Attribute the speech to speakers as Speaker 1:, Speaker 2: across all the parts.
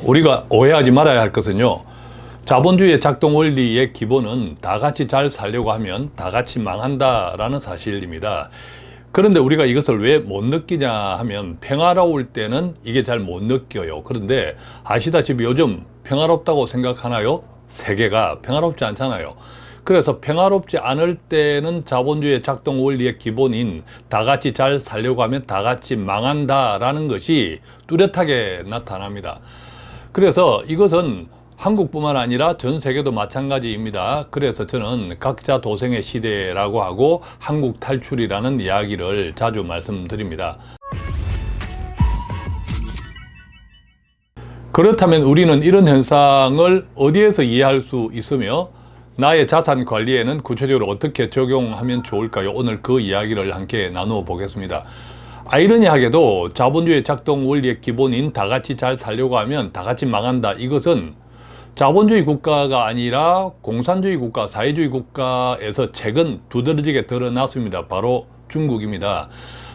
Speaker 1: 우리가 오해하지 말아야 할 것은요, 자본주의의 작동 원리의 기본은 다 같이 잘 살려고 하면 다 같이 망한다라는 사실입니다. 그런데 우리가 이것을 왜 못 느끼냐 하면 평화로울 때는 이게 잘 못 느껴요. 그런데 아시다시피 요즘 평화롭다고 생각하나요? 세계가 평화롭지 않잖아요. 그래서 평화롭지 않을 때는 자본주의의 작동 원리의 기본인 다 같이 잘 살려고 하면 다 같이 망한다라는 것이 뚜렷하게 나타납니다. 그래서 이것은 한국뿐만 아니라 전 세계도 마찬가지입니다. 그래서 저는 각자 도생의 시대라고 하고 한국 탈출이라는 이야기를 자주 말씀드립니다. 그렇다면 우리는 이런 현상을 어디에서 이해할 수 있으며 나의 자산 관리에는 구체적으로 어떻게 적용하면 좋을까요? 오늘 그 이야기를 함께 나누어 보겠습니다. 아이러니하게도 자본주의 작동 원리의 기본인 다 같이 잘 살려고 하면 다 같이 망한다. 이것은 자본주의 국가가 아니라 공산주의 국가, 사회주의 국가에서 최근 두드러지게 드러났습니다. 바로 중국입니다.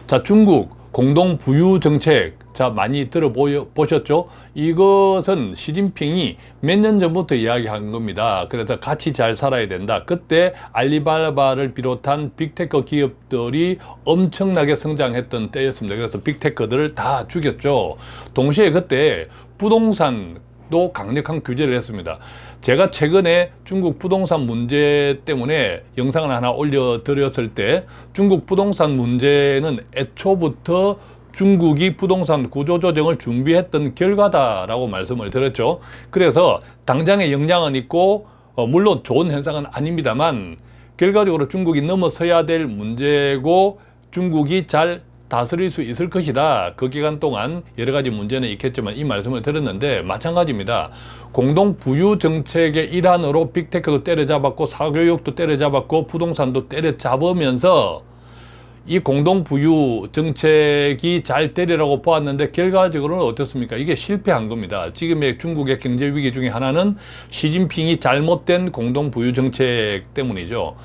Speaker 1: 자, 중국 공동부유 정책, 자, 많이 들어보셨죠? 이것은 시진핑이 몇 년 전부터 이야기한 겁니다. 그래서 같이 잘 살아야 된다. 그때 알리바바를 비롯한 빅테크 기업들이 엄청나게 성장했던 때였습니다. 그래서 빅테크들을 다 죽였죠. 동시에 그때 부동산도 강력한 규제를 했습니다. 제가 최근에 중국 부동산 문제 때문에 영상을 하나 올려드렸을 때 중국 부동산 문제는 애초부터 중국이 부동산 구조조정을 준비했던 결과다라고 말씀을 드렸죠. 그래서 당장의 영향은 있고 물론 좋은 현상은 아닙니다만 결과적으로 중국이 넘어서야 될 문제고 중국이 잘 다스릴 수 있을 것이다. 그 기간 동안 여러 가지 문제는 있겠지만 이 말씀을 드렸는데 마찬가지입니다. 공동부유 정책의 일환으로 빅테크도 때려잡았고 사교육도 때려잡았고 부동산도 때려잡으면서 이 공동부유 정책이 잘 되리라고 보았는데 결과적으로는 어떻습니까? 이게 실패한 겁니다. 지금의 중국의 경제 위기 중에 하나는 시진핑이 잘못된 공동부유 정책 때문이죠.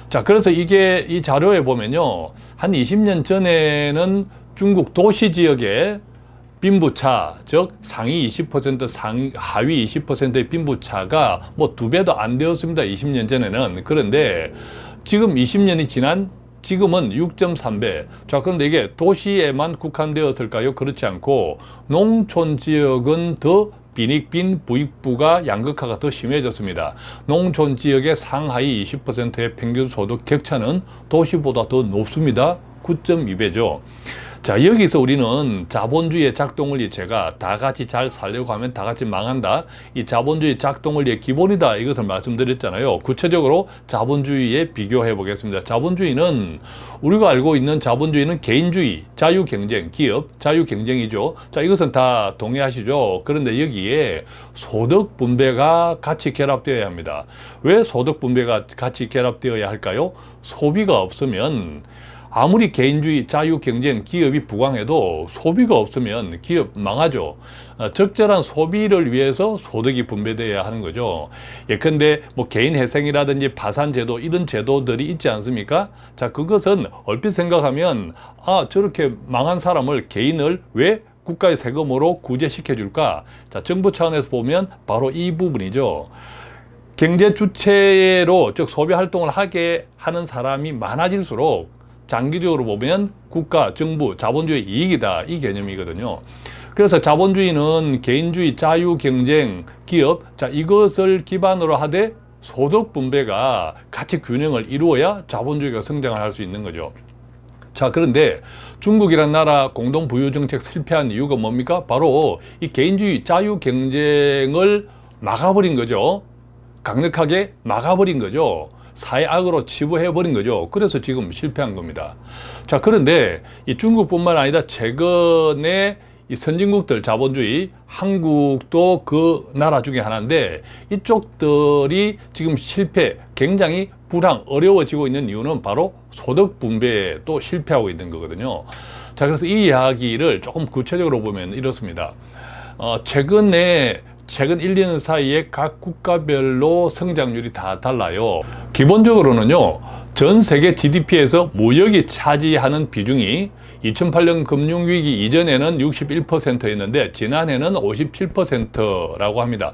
Speaker 1: 자, 그래서 이게 이 자료에 보면요, 한 20년 전에는 중국 도시 지역에 빈부차, 즉 상위 20%, 하위 20%의 빈부차가 뭐 2배도 안 되었습니다. 20년 전에는. 그런데 지금 20년이 지난 지금은 6.3배. 자, 그런데 이게 도시에만 국한되었을까요? 그렇지 않고 농촌 지역은 더 빈익빈 부익부가 양극화가 더 심해졌습니다. 농촌 지역의 상하위 20%의 평균 소득 격차는 도시보다 더 높습니다. 9.2배죠. 자, 여기서 우리는 자본주의의 작동 원리, 제가 다 같이 잘 살려고 하면 다 같이 망한다. 이 자본주의 작동 원리의 기본이다. 이것을 말씀드렸잖아요. 구체적으로 자본주의에 비교해 보겠습니다. 자본주의는 우리가 알고 있는 자본주의는 개인주의, 자유경쟁, 기업, 자유경쟁이죠. 자, 이것은 다 동의하시죠? 그런데 여기에 소득 분배가 같이 결합되어야 합니다. 왜 소득 분배가 같이 결합되어야 할까요? 소비가 없으면 아무리 개인주의, 자유경쟁, 기업이 부강해도 소비가 없으면 기업 망하죠. 적절한 소비를 위해서 소득이 분배되어야 하는 거죠. 예컨대 뭐 개인회생이라든지 파산제도 이런 제도들이 있지 않습니까? 자, 그것은 얼핏 생각하면 저렇게 망한 사람을, 개인을 왜 국가의 세금으로 구제시켜 줄까? 자, 정부 차원에서 보면 바로 이 부분이죠. 경제 주체로, 즉 소비 활동을 하게 하는 사람이 많아질수록 장기적으로 보면 국가, 정부, 자본주의 이익이다. 이 개념이거든요. 그래서 자본주의는 개인주의, 자유경쟁, 기업, 자, 이것을 기반으로 하되 소득 분배가 같이 균형을 이루어야 자본주의가 성장을 할 수 있는 거죠. 자, 그런데 중국이라는 나라 공동부유 정책 실패한 이유가 뭡니까? 바로 이 개인주의, 자유경쟁을 막아버린 거죠. 강력하게 막아버린 거죠. 사회악으로 치부해버린 거죠. 그래서 지금 실패한 겁니다. 자, 그런데 이 중국뿐만 아니라 최근에 이 선진국들 자본주의, 한국도 그 나라 중에 하나인데 이쪽들이 지금 실패, 굉장히 불황, 어려워지고 있는 이유는 바로 소득 분배에 또 실패하고 있는 거거든요. 자, 그래서 이 이야기를 조금 구체적으로 보면 이렇습니다. 최근 1, 2년 사이에 각 국가별로 성장률이 다 달라요. 기본적으로는요, 전 세계 GDP에서 무역이 차지하는 비중이 2008년 금융위기 이전에는 61%였는데 지난해는 57%라고 합니다.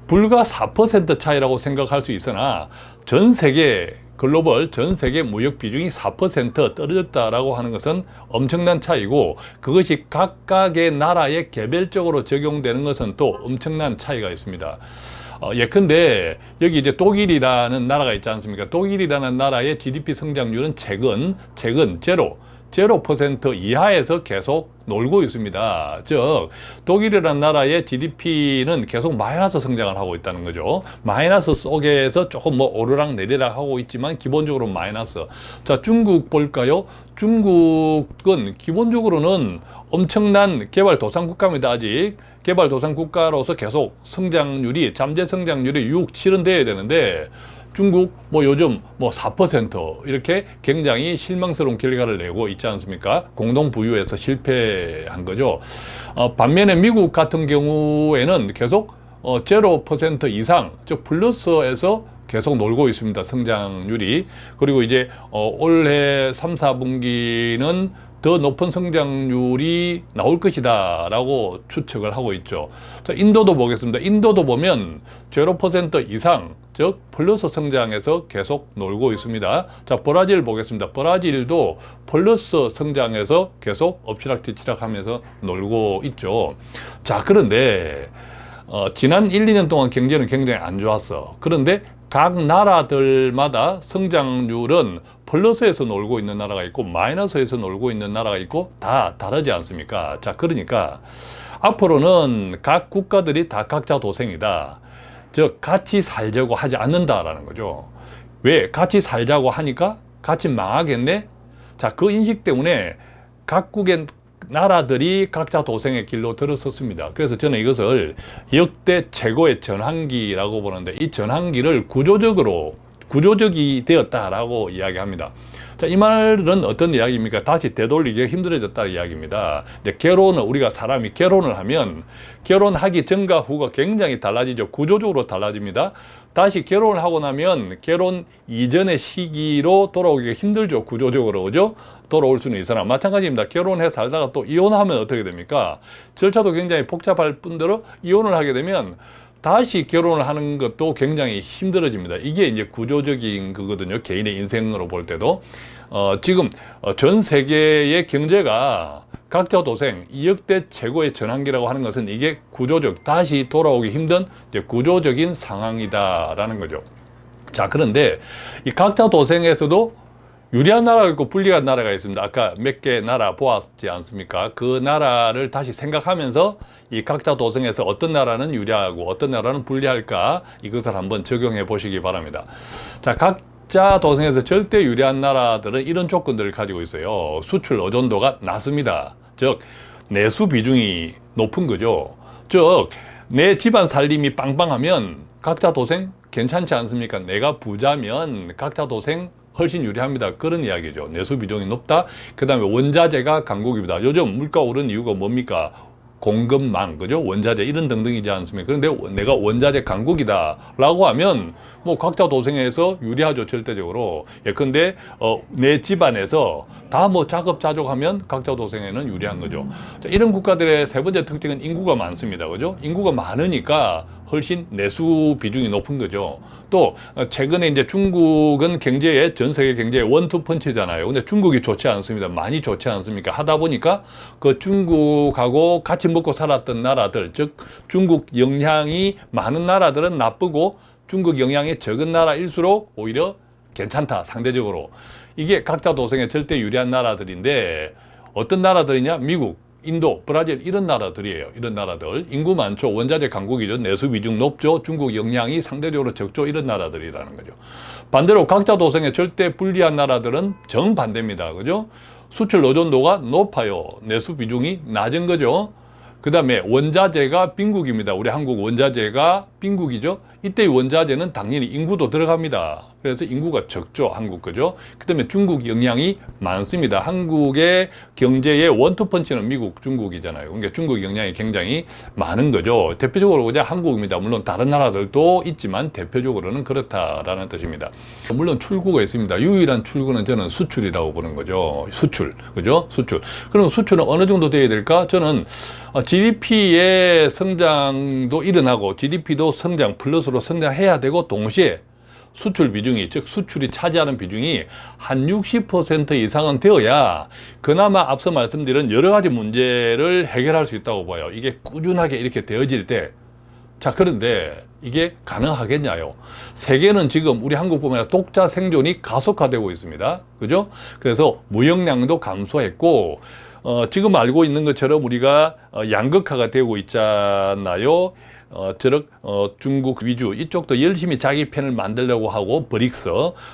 Speaker 1: 불과 4% 차이라고 생각할 수 있으나 전 세계 글로벌 전 세계 무역 비중이 4% 떨어졌다라고 하는 것은 엄청난 차이고, 그것이 각각의 나라에 개별적으로 적용되는 것은 또 엄청난 차이가 있습니다. 예컨대 여기 이제 독일이라는 나라가 있지 않습니까? 독일이라는 나라의 GDP 성장률은 최근 제로 0% 이하에서 계속 놀고 있습니다. 즉 독일이라는 나라의 GDP는 계속 마이너스 성장을 하고 있다는 거죠. 마이너스 속에서 조금 뭐 오르락 내리락 하고 있지만 기본적으로 마이너스. 자, 중국 볼까요? 중국은 기본적으로는 엄청난 개발도상국가입니다. 아직 개발도상국가로서 계속 성장률이, 잠재 성장률이 6, 7은 돼야 되는데 중국 뭐 요즘 뭐 4% 이렇게 굉장히 실망스러운 결과를 내고 있지 않습니까? 공동 부유에서 실패한 거죠. 반면에 미국 같은 경우에는 계속 0% 이상, 즉 플러스에서 계속 놀고 있습니다. 성장률이. 그리고 이제 올해 3, 4분기는 더 높은 성장률이 나올 것이다 라고 추측을 하고 있죠. 자, 인도도 보겠습니다. 인도도 보면 0% 이상, 즉 플러스 성장에서 계속 놀고 있습니다. 자, 브라질 보겠습니다. 브라질도 플러스 성장에서 계속 엎치락뒤치락 하면서 놀고 있죠. 자, 그런데 지난 1, 2년 동안 경제는 굉장히 안 좋았어. 그런데 각 나라들마다 성장률은 플러스에서 놀고 있는 나라가 있고 마이너스에서 놀고 있는 나라가 있고 다 다르지 않습니까? 자, 그러니까 앞으로는 각 국가들이 다 각자 도생이다. 즉 같이 살자고 하지 않는다라는 거죠. 왜? 같이 살자고 하니까 같이 망하겠네? 자, 그 인식 때문에 각국의 나라들이 각자 도생의 길로 들어섰습니다. 그래서 저는 이것을 역대 최고의 전환기라고 보는데, 이 전환기를 구조적이 되었다라고 이야기합니다. 자, 이 말은 어떤 이야기입니까? 다시 되돌리기가 힘들어졌다는 이야기입니다. 이제 결혼을, 우리가 사람이 결혼을 하면 결혼하기 전과 후가 굉장히 달라지죠. 구조적으로 달라집니다. 다시 결혼을 하고 나면 결혼 이전의 시기로 돌아오기가 힘들죠. 구조적으로. 그죠? 돌아올 수는 있으나 마찬가지입니다. 결혼해 살다가 또 이혼하면 어떻게 됩니까? 절차도 굉장히 복잡할 뿐더러 이혼을 하게 되면 다시 결혼을 하는 것도 굉장히 힘들어집니다. 이게 이제 구조적인 거거든요. 개인의 인생으로 볼 때도. 지금 전 세계의 경제가 각자 도생, 이 역대 최고의 전환기라고 하는 것은 이게 다시 돌아오기 힘든 이제 구조적인 상황이다라는 거죠. 자, 그런데 이 각자 도생에서도 유리한 나라가 있고 불리한 나라가 있습니다. 아까 몇 개 나라 보았지 않습니까? 그 나라를 다시 생각하면서 이 각자 도생에서 어떤 나라는 유리하고 어떤 나라는 불리할까, 이것을 한번 적용해 보시기 바랍니다. 자, 각자 도생에서 절대 유리한 나라들은 이런 조건들을 가지고 있어요. 수출 의존도가 낮습니다. 즉 내수 비중이 높은 거죠. 즉 내 집안 살림이 빵빵하면 각자 도생 괜찮지 않습니까? 내가 부자면 각자 도생 훨씬 유리합니다. 그런 이야기죠. 내수 비중이 높다. 그 다음에 원자재가 강국입니다. 요즘 물가 오른 이유가 뭡니까? 공급망, 그죠? 원자재 이런 등등이지 않습니까? 그런데 내가 원자재 강국이다 라고 하면 뭐 각자 도생해서 유리하죠. 절대적으로. 예컨대 내 집안에서 다 뭐 자급자족하면 각자 도생에는 유리한 거죠. 자, 이런 국가들의 세 번째 특징은 인구가 많습니다. 그죠? 인구가 많으니까 훨씬 내수 비중이 높은 거죠. 또 최근에 이제 중국은 전 세계 경제의 원투펀치잖아요. 근데 중국이 좋지 않습니다. 많이 좋지 않습니까? 하다 보니까 그 중국하고 같이 먹고 살았던 나라들, 즉 중국 영향이 많은 나라들은 나쁘고 중국 영향이 적은 나라일수록 오히려 괜찮다, 상대적으로. 이게 각자 도생에 절대 유리한 나라들인데, 어떤 나라들이냐? 미국, 인도, 브라질 이런 나라들이에요. 이런 나라들. 인구 많죠. 원자재 강국이죠. 내수 비중 높죠. 중국 영향이 상대적으로 적죠. 이런 나라들이라는 거죠. 반대로 각자 도생에 절대 불리한 나라들은 정반대입니다. 그죠? 수출 의존도가 높아요. 내수 비중이 낮은 거죠. 그 다음에 원자재가 빈국입니다. 우리 한국 원자재가 빈국이죠. 이때 원자재는 당연히 인구도 들어갑니다. 그래서 인구가 적죠, 한국, 그죠? 그 다음에 중국 영향이 많습니다. 한국의 경제의 원투펀치는 미국, 중국이잖아요. 그러니까 중국 영향이 굉장히 많은 거죠. 대표적으로 그냥 한국입니다. 물론 다른 나라들도 있지만 대표적으로는 그렇다라는 뜻입니다. 물론 출구가 있습니다. 유일한 출구는 저는 수출이라고 보는 거죠. 수출, 그죠? 수출. 그럼 수출은 어느 정도 돼야 될까? 저는 GDP의 성장도 일어나고 GDP도 성장, 플러스로 성장해야 되고 동시에 수출 비중이, 즉 수출이 차지하는 비중이 한 60% 이상은 되어야 그나마 앞서 말씀드린 여러 가지 문제를 해결할 수 있다고 봐요. 이게 꾸준하게 이렇게 되어질 때. 자, 그런데 이게 가능하겠냐요? 세계는 지금 우리 한국뿐만 아니라 독자 생존이 가속화되고 있습니다. 그죠? 그래서 무역량도 감소했고, 지금 알고 있는 것처럼 우리가 양극화가 되고 있잖아요. 중국 위주 이쪽도 열심히 자기 편을 만들려고 하고 브릭스,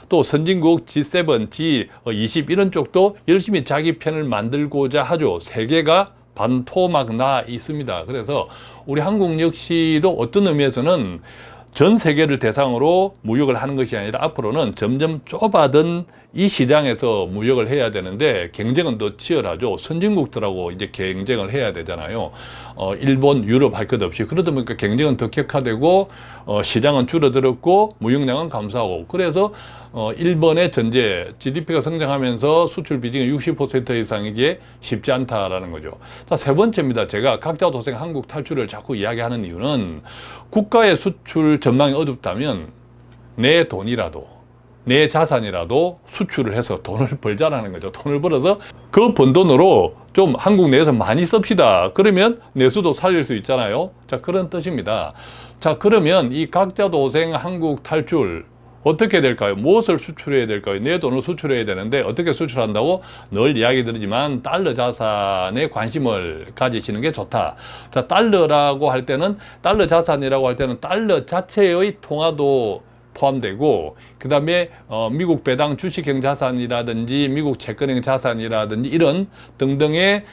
Speaker 1: 또 선진국 G7, G20 이런 쪽도 열심히 자기 편을 만들고자 하죠. 세계가 반토막 나 있습니다. 그래서 우리 한국 역시도 어떤 의미에서는 전 세계를 대상으로 무역을 하는 것이 아니라 앞으로는 점점 좁아든 이 시장에서 무역을 해야 되는데 경쟁은 더 치열하죠. 선진국들하고 이제 경쟁을 해야 되잖아요. 일본, 유럽 할 것 없이. 그러다 보니까 경쟁은 더 격화되고 시장은 줄어들었고 무역량은 감소하고. 그래서 일본의 전제 GDP가 성장하면서 수출 비중이 60% 이상이기에 쉽지 않다라는 거죠. 자, 세 번째입니다. 제가 각자 도생 한국 탈출을 자꾸 이야기하는 이유는 국가의 수출 전망이 어둡다면 내 돈이라도 내 자산이라도 수출을 해서 돈을 벌자라는 거죠. 돈을 벌어서 그 번 돈으로 좀 한국 내에서 많이 씁시다. 그러면 내수도 살릴 수 있잖아요. 자, 그런 뜻입니다. 자, 그러면 이 각자 도생 한국 탈출 어떻게 될까요? 무엇을 수출해야 될까요? 내 돈을 수출해야 되는데 어떻게 수출한다고? 늘 이야기 드리지만 달러 자산에 관심을 가지시는 게 좋다. 자, 달러라고 할 때는 달러 자산이라고 할 때는 달러 자체의 통화도 포함되고 그 다음에 미국 배당 주식형 자산이라든지 미국 채권형 자산이라든지 이런 등등의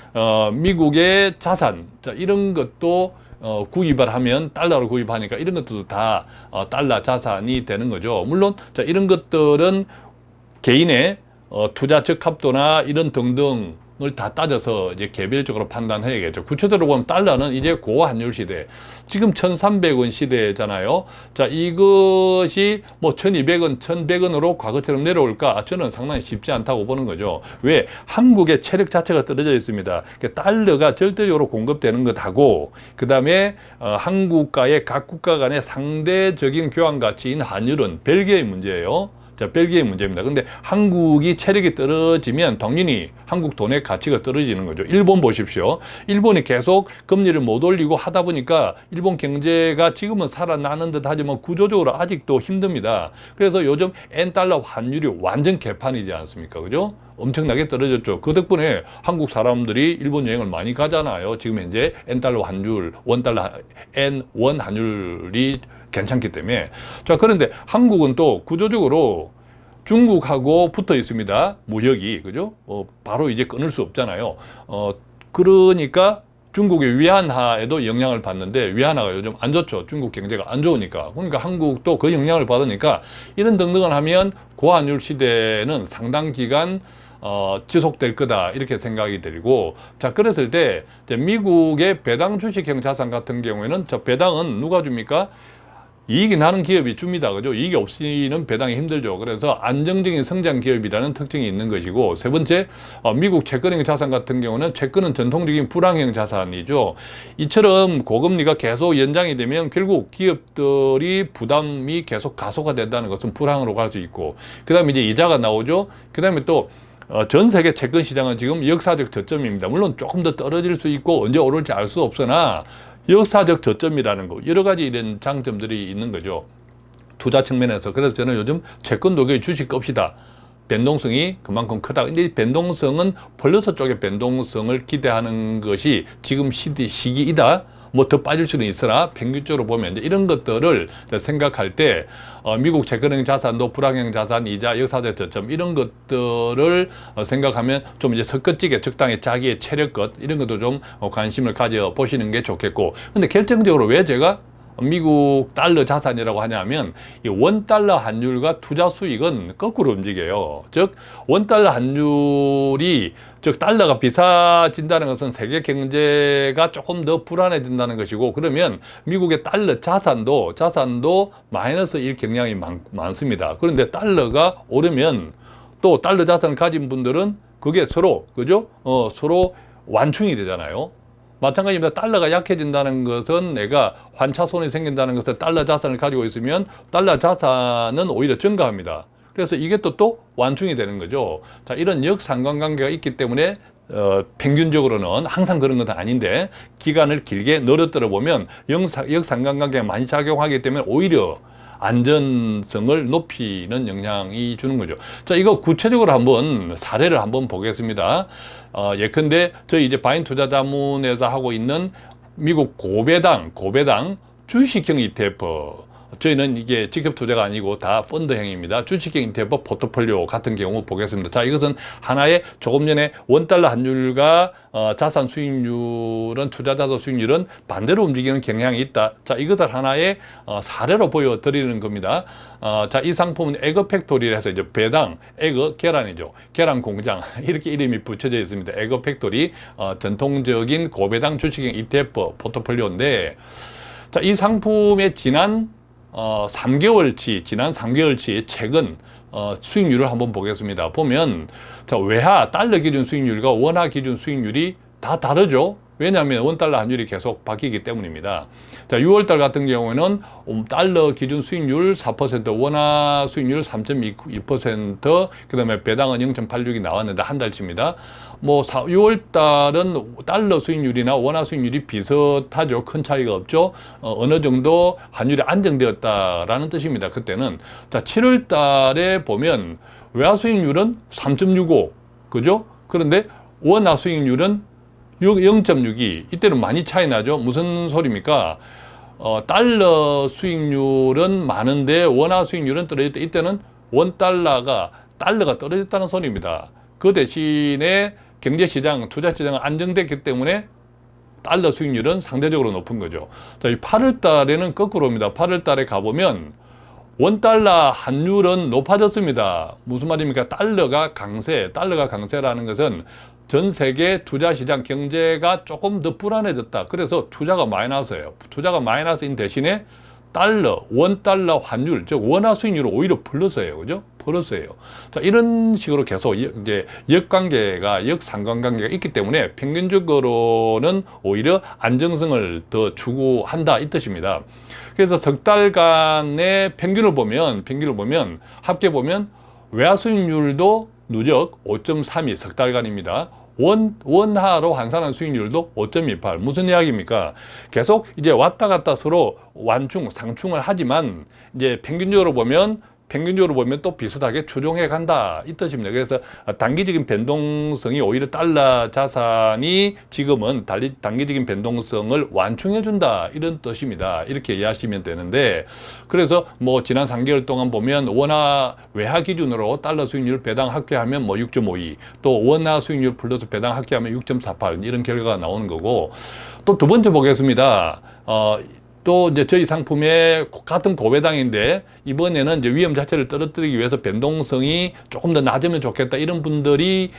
Speaker 1: 미국의 자산, 자, 이런 것도 구입을 하면 달러로 구입하니까 이런 것들도 다 달러 자산이 되는 거죠. 물론 자, 이런 것들은 개인의 투자 적합도나 이런 등등을 다 따져서 이제 개별적으로 판단해야겠죠. 구체적으로 보면 달러는 이제 고환율 시대, 지금 1,300원 시대잖아요. 자, 이것이 뭐 1,200원, 1,100원으로 과거처럼 내려올까? 저는 상당히 쉽지 않다고 보는 거죠. 왜? 한국의 체력 자체가 떨어져 있습니다. 그러니까 달러가 절대적으로 공급되는 것하고 그 다음에 한국과의 각 국가 간의 상대적인 교환 가치인 환율은 벨기에의 문제예요. 자, 벨기에의 문제입니다. 근데 한국이 체력이 떨어지면 당연히 한국 돈의 가치가 떨어지는 거죠. 일본 보십시오. 일본이 계속 금리를 못 올리고 하다 보니까 일본 경제가 지금은 살아나는 듯 하지만 구조적으로 아직도 힘듭니다. 그래서 요즘 엔달러 환율이 완전 개판이지 않습니까? 그죠? 엄청나게 떨어졌죠. 그 덕분에 한국 사람들이 일본 여행을 많이 가잖아요. 지금 현재 엔달러 환율, 원 환율이 괜찮기 때문에. 자, 그런데 한국은 또 구조적으로 중국하고 붙어 있습니다. 무역이, 그죠? 바로 이제 끊을 수 없잖아요. 그러니까 중국의 위안화에도 영향을 받는데 위안화가 요즘 안 좋죠. 중국 경제가 안 좋으니까. 그러니까 한국도 그 영향을 받으니까 이런 등등을 하면 고환율 시대는 상당 기간 지속될 거다 이렇게 생각이 들고, 자, 그랬을 때 미국의 배당 주식형 자산 같은 경우에는 저 배당은 누가 줍니까? 이익이 나는 기업이 줍니다. 그죠? 이익이 없이는 배당이 힘들죠. 그래서 안정적인 성장 기업이라는 특징이 있는 것이고, 세 번째, 미국 채권형 자산 같은 경우는 채권은 전통적인 불황형 자산이죠. 이처럼 고금리가 계속 연장이 되면 결국 기업들이 부담이 계속 가속화된다는 것은 불황으로 갈 수 있고, 그 다음에 이제 이자가 나오죠. 그 다음에 또 전 세계 채권 시장은 지금 역사적 저점입니다. 물론 조금 더 떨어질 수 있고 언제 오를지 알 수 없으나 역사적 저점이라는 거, 여러 가지 이런 장점들이 있는 거죠. 투자 측면에서. 그래서 저는 요즘 채권도 거의 주식 겁시다. 변동성이 그만큼 크다. 근데 이 변동성은 플러스 쪽의 변동성을 기대하는 것이 지금 시기이다. 뭐 더 빠질 수는 있으나 평균적으로 보면 이제 이런 것들을 생각할 때 미국 채권형 자산도 불황형 자산, 이자, 역사적 저점 이런 것들을 생각하면 좀 이제 섞어지게 적당히 자기의 체력것 이런 것도 좀 관심을 가져 보시는 게 좋겠고, 근데 결정적으로 왜 제가 미국 달러 자산이라고 하냐면 이 원달러 환율과 투자 수익은 거꾸로 움직여요. 즉 원달러 환율이 즉 달러가 비싸진다는 것은 세계 경제가 조금 더 불안해진다는 것이고, 그러면 미국의 달러 자산도 마이너스 1 경향이 많습니다. 그런데 달러가 오르면 또 달러 자산을 가진 분들은 그게 서로 그죠? 서로 완충이 되잖아요. 마찬가지입니다. 달러가 약해진다는 것은 내가 환차손이 생긴다는 것은 달러 자산을 가지고 있으면 달러 자산은 오히려 증가합니다. 그래서 이게 또 완충이 되는 거죠. 자, 이런 역상관관계가 있기 때문에 평균적으로는 항상 그런 건 아닌데 기간을 길게 늘어뜨려 보면 역상관관계가 많이 작용하기 때문에 오히려 안전성을 높이는 영향이 주는 거죠. 자, 이거 구체적으로 한번 사례를 한번 보겠습니다. 예컨대 저희 이제 바인 투자자문에서 하고 있는 미국 고배당 주식형 ETF. 저희는 이게 직접 투자가 아니고 다 펀드형입니다. 주식형 ETF 포트폴리오 같은 경우 보겠습니다. 자, 이것은 하나의 조금 전에 원달러 환율과 자산 수익률은, 투자자산 수익률은 반대로 움직이는 경향이 있다. 자, 이것을 하나의 사례로 보여드리는 겁니다. 자, 이 상품은 에그 팩토리를 해서 이제 배당, 에그, 계란이죠. 계란 공장. 이렇게 이름이 붙여져 있습니다. 에그 팩토리, 전통적인 고배당 주식형 ETF 포트폴리오인데, 자, 이 상품의 지난 3개월치 최근 수익률을 한번 보겠습니다. 보면 자, 외화 달러 기준 수익률과 원화 기준 수익률이 다 다르죠. 왜냐하면 원달러 환율이 계속 바뀌기 때문입니다. 자, 6월달 같은 경우에는 달러 기준 수익률 4%, 원화 수익률 3.2%, 그 다음에 배당은 0.86이 나왔는데 한 달치입니다. 6월달은 달러 수익률이나 원화 수익률이 비슷하죠. 큰 차이가 없죠. 어느 정도 환율이 안정되었다라는 뜻입니다. 그때는. 자, 7월달에 보면 외화 수익률은 3.65, 그죠? 그런데 원화 수익률은 0.62. 이때는 많이 차이 나죠. 무슨 소리입니까? 달러 수익률은 많은데 원화 수익률은 떨어졌다. 이때는 달러가 떨어졌다는 소리입니다. 그 대신에 경제시장, 투자시장은 안정됐기 때문에 달러 수익률은 상대적으로 높은 거죠. 자, 이 8월 달에는 거꾸로입니다. 8월 달에 가보면 원달러 환율은 높아졌습니다. 무슨 말입니까? 달러가 강세라는 것은 전 세계 투자시장 경제가 조금 더 불안해졌다. 그래서 투자가 마이너스예요. 투자가 마이너스인 대신에 원달러 환율, 즉 원화 수익률은 오히려 플러스예요. 그죠? 플러스예요. 자, 이런 식으로 계속 이제 역상관관계가 있기 때문에 평균적으로는 오히려 안정성을 더 추구한다 이 뜻입니다. 그래서 석 달간의 평균을 보면 합계 보면 외화 수익률도 누적 5.32 석 달간입니다. 원화로 환산한 수익률도 5.28. 무슨 이야기입니까? 계속 이제 왔다 갔다 서로 상충을 하지만 이제 평균적으로 보면 또 비슷하게 추종해 간다 이 뜻입니다. 그래서 단기적인 변동성이 오히려 달러 자산이 지금은 단기적인 변동성을 완충해 준다 이런 뜻입니다. 이렇게 이해하시면 되는데, 그래서 지난 3개월 동안 보면 외화 기준으로 달러 수익률 배당 합계하면 6.52, 또 원화 수익률 플러스 배당 합계하면 6.48 이런 결과가 나오는 거고, 또 두 번째 보겠습니다. 또 이제 저희 상품의 같은 고배당인데 이번에는 이제 위험 자체를 떨어뜨리기 위해서 변동성이 조금 더 낮으면 좋겠다 이런 분들이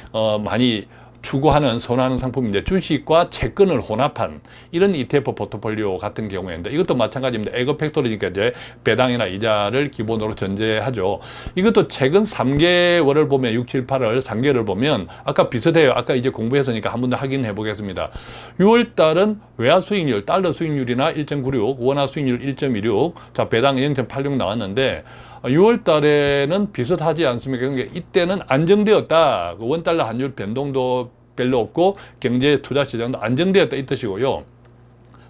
Speaker 1: 많이 선호하는 상품인데, 주식과 채권을 혼합한 이런 ETF 포트폴리오 같은 경우인데 이것도 마찬가지입니다. 에그 팩토리니까 이제 배당이나 이자를 기본으로 전제하죠. 이것도 최근 3개월을 보면 6, 7, 8월 3개월을 보면 아까 비슷해요. 아까 이제 공부했으니까 한 번 더 확인해 보겠습니다. 6월 달은 외화 수익률, 달러 수익률이나 1.96, 원화 수익률 1.26, 자, 배당 0.86 나왔는데 6월 달에는 비슷하지 않습니까? 그러니까 이때는 안정되었다. 원달러 환율 변동도 별로 없고 경제 투자 시장도 안정되었다 이 뜻이고요.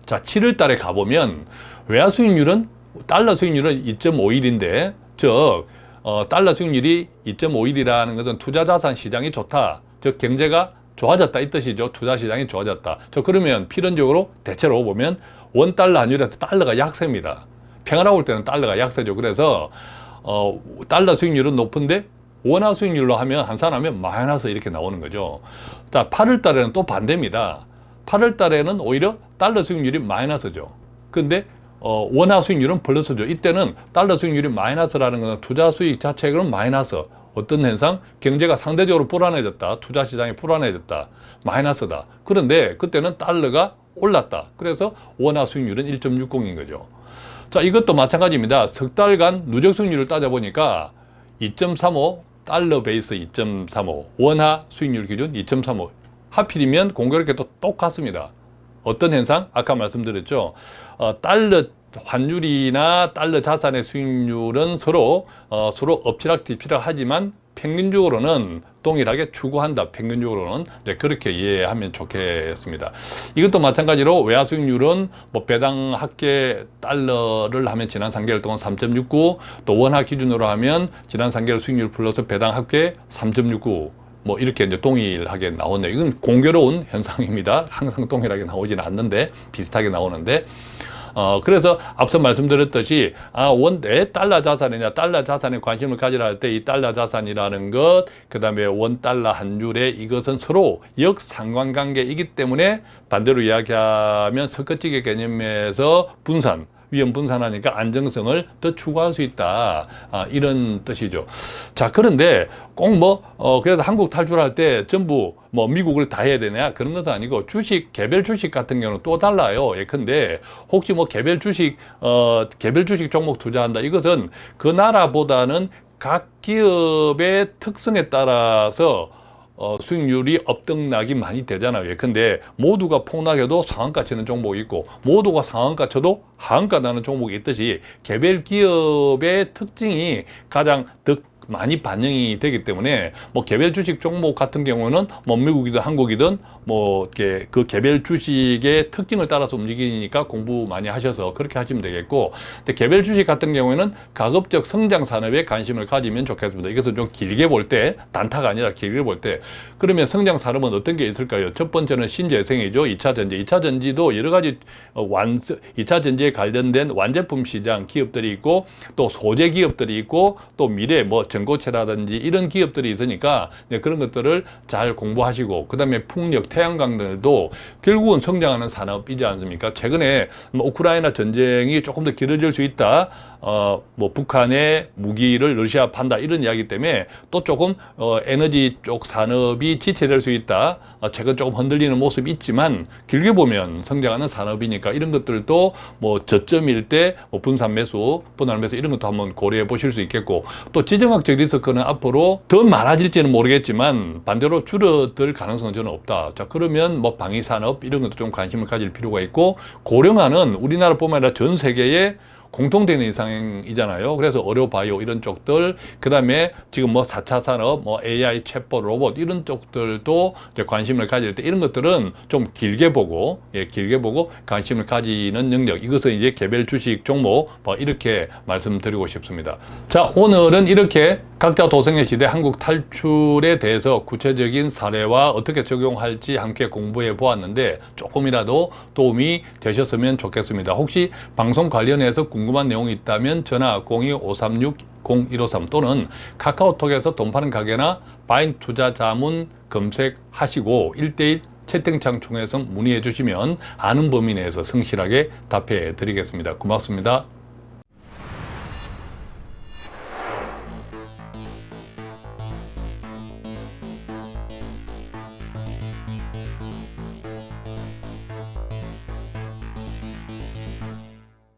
Speaker 1: 자, 7월 달에 가보면 외화 수익률은 달러 수익률은 2.51인데 즉 달러 수익률이 2.51이라는 것은 투자 자산 시장이 좋다. 즉 경제가 좋아졌다 이 뜻이죠. 투자 시장이 좋아졌다. 그러면 필연적으로 대체로 보면 원달러 환율에서 달러가 약세입니다. 평화로울 때는 달러가 약세죠. 그래서 달러 수익률은 높은데 원화 수익률로 하면 환산하면 마이너스 이렇게 나오는 거죠. 자, 8월 달에는 또 반대입니다. 8월 달에는 오히려 달러 수익률이 마이너스죠. 근데 원화 수익률은 플러스죠. 이때는 달러 수익률이 마이너스라는 것은 투자 수익 자체는 마이너스. 어떤 현상? 경제가 상대적으로 불안해졌다. 투자 시장이 불안해졌다. 마이너스다. 그런데 그때는 달러가 올랐다. 그래서 원화 수익률은 1.60인 거죠. 자, 이것도 마찬가지입니다. 석 달간 누적 수익률을 따져보니까 2.35, 달러 베이스 2.35, 원화 수익률 기준 2.35. 하필이면 공교롭게 또 똑같습니다. 어떤 현상? 아까 말씀드렸죠. 달러 환율이나 달러 자산의 수익률은 서로 엎치락뒤치락 하지만 평균적으로는 동일하게 추구한다. 평균적으로는 그렇게 이해하면 좋겠습니다. 이것도 마찬가지로 외화 수익률은 뭐 배당 합계 달러를 하면 지난 3개월 동안 3.69, 또 원화 기준으로 하면 지난 3개월 수익률 플러스 배당 합계 3.69. 뭐 이렇게 이제 동일하게 나오네요. 이건 공교로운 현상입니다. 항상 동일하게 나오지는 않는데 비슷하게 나오는데 그래서 앞서 말씀드렸듯이 왜 달러 자산이냐, 달러 자산에 관심을 가지라 할 때 이 달러 자산이라는 것, 그 다음에 원 달러 환율에 이것은 서로 역상관관계이기 때문에 반대로 이야기하면 섞어지기 개념에서 위험 분산하니까 안정성을 더 추구할 수 있다. 이런 뜻이죠. 자, 그런데 꼭 그래서 한국 탈출할 때 전부 미국을 다 해야 되냐? 그런 것은 아니고 개별 주식 같은 경우는 또 달라요. 예컨대 혹시 개별 주식 종목 투자한다. 이것은 그 나라보다는 각 기업의 특성에 따라서 수익률이 업등락이 많이 되잖아요. 예컨대 모두가 폭락해도 상한가 치는 종목이 있고 모두가 상한가 쳐도 하한가 나는 종목이 있듯이 개별 기업의 특징이 가장 더 많이 반영이 되기 때문에 개별 주식 종목 같은 경우는 미국이든 한국이든 그 개별 주식의 특징을 따라서 움직이니까 공부 많이 하셔서 그렇게 하시면 되겠고, 근데 개별 주식 같은 경우에는 가급적 성장 산업에 관심을 가지면 좋겠습니다. 이것은 좀 길게 볼 때, 단타가 아니라 길게 볼 때. 그러면 성장 산업은 어떤 게 있을까요? 첫 번째는 신재생이죠. 2차 전지. 2차 전지도 여러 가지 2차 전지에 관련된 완제품 시장 기업들이 있고, 또 소재 기업들이 있고, 또 미래 전고체라든지 이런 기업들이 있으니까 그런 것들을 잘 공부하시고, 그 다음에 풍력, 태양광들도 결국은 성장하는 산업이지 않습니까? 최근에 우크라이나 전쟁이 조금 더 길어질 수 있다. 북한의 무기를 러시아 판다 이런 이야기 때문에 또 조금 에너지 쪽 산업이 지체될 수 있다. 최근 조금 흔들리는 모습이 있지만 길게 보면 성장하는 산업이니까 이런 것들도 저점일 때 분산 매수, 분할 매수 이런 것도 한번 고려해 보실 수 있겠고, 또 지정학적 리스크는 앞으로 더 많아질지는 모르겠지만 반대로 줄어들 가능성은 저는 없다. 자, 그러면 방위 산업 이런 것도 좀 관심을 가질 필요가 있고, 고령화는 우리나라뿐만 아니라 전 세계에 공통되는 이상이잖아요. 그래서 의료 바이오 이런 쪽들, 그 다음에 지금 4차 산업, AI, 챗봇, 로봇 이런 쪽들도 이제 관심을 가질 때 이런 것들은 좀 길게 보고 관심을 가지는 영역, 이것은 이제 개별 주식 종목 이렇게 말씀드리고 싶습니다. 자, 오늘은 이렇게 각자 도생의 시대 한국 탈출에 대해서 구체적인 사례와 어떻게 적용할지 함께 공부해 보았는데 조금이라도 도움이 되셨으면 좋겠습니다. 혹시 방송 관련해서 궁금한 내용이 있다면 전화 02-536-0153 또는 카카오톡에서 돈 파는 가게나 바인 투자 자문 검색하시고 1:1 채팅창 통해서 문의해 주시면 아는 범위 내에서 성실하게 답해 드리겠습니다. 고맙습니다.